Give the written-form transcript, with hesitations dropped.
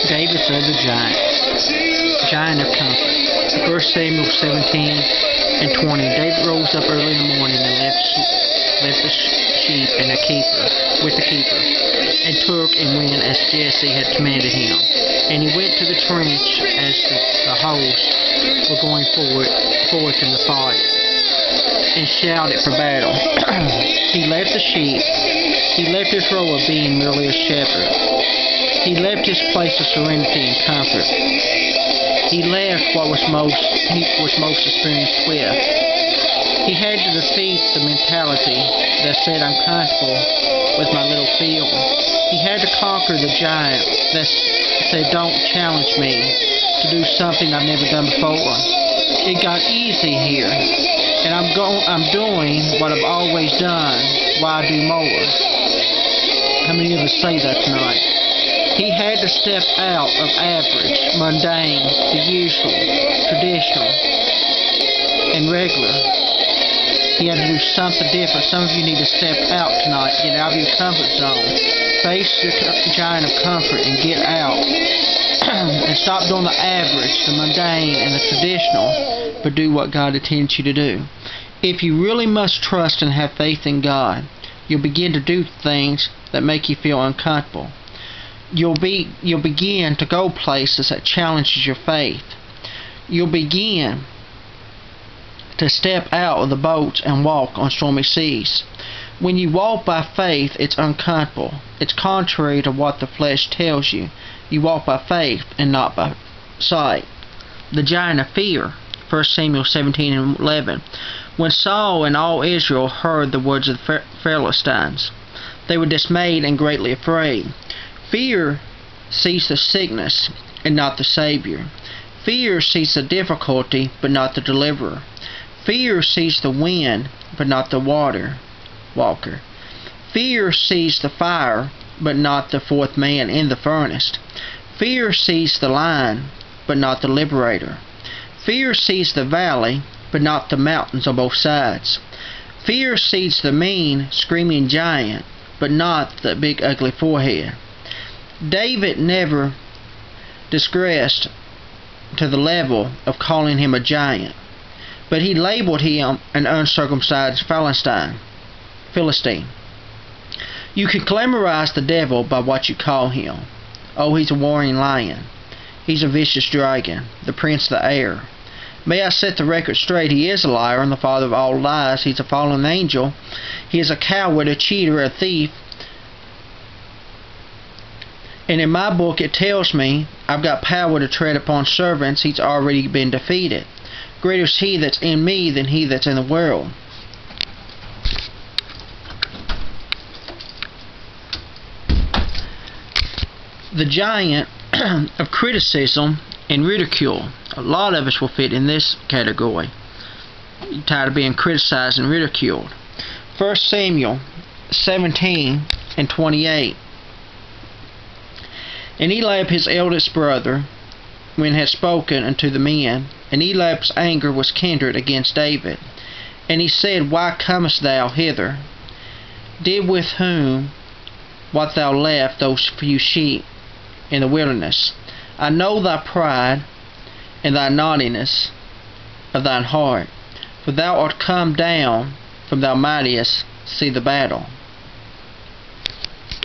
David's other giant of comfort. 1 Samuel 17:20. David rose up early in the morning and left the sheep and with the keeper, and took and went as Jesse had commanded him. And he went to the trench as the hosts were going forth in the fight, and shouted for battle. He left the sheep. He left his role of being merely a shepherd. He left his place of serenity and comfort. He left what he was most experienced with. He had to defeat the mentality that said, I'm comfortable with my little field. He had to conquer the giant that said, don't challenge me to do something I've never done before. It got easy here, and I'm doing what I've always done. Why do more? How many of us say that tonight? He had to step out of average, mundane, the usual, traditional, and regular. He had to do something different. Some of you need to step out tonight, get out of your comfort zone, face your giant of comfort, and get out. And stop doing the average, the mundane, and the traditional, but do what God intends you to do. If you really must trust and have faith in God, you'll begin to do things that make you feel uncomfortable. You'll begin to go places that challenges your faith. You'll begin to step out of the boats and walk on stormy seas. When you walk by faith, it's uncomfortable. It's contrary to what the flesh tells you. You walk by faith and not by sight. The giant of fear, 1 Samuel 17:11. When Saul and all Israel heard the words of the Philistines, they were dismayed and greatly afraid. Fear sees the sickness and not the Savior. Fear sees the difficulty but not the deliverer. Fear sees the wind but not the walker. Fear sees the fire but not the fourth man in the furnace. Fear sees the lion but not the liberator. Fear sees the valley but not the mountains on both sides. Fear sees the mean, screaming giant but not the big ugly forehead. David never digressed to the level of calling him a giant, but he labeled him an uncircumcised Philistine. You can glamorize the devil by what you call him. Oh, he's a warring lion. He's a vicious dragon, the prince of the air. May I set the record straight, he is a liar and the father of all lies. He's a fallen angel. He is a coward, a cheater, a thief. And in my book it tells me I've got power to tread upon serpents. He's already been defeated. Greater is he that's in me than he that's in the world. The giant of criticism and ridicule. A lot of us will fit in this category. You're tired of being criticized and ridiculed. 1 Samuel 17:28. And Eliab his eldest brother, when had spoken unto the men, and Eliab's anger was kindled against David. And he said, Why comest thou hither? Did with whom what thou left those few sheep in the wilderness? I know thy pride and thy naughtiness of thine heart, for thou art come down from thou mightiest see the battle.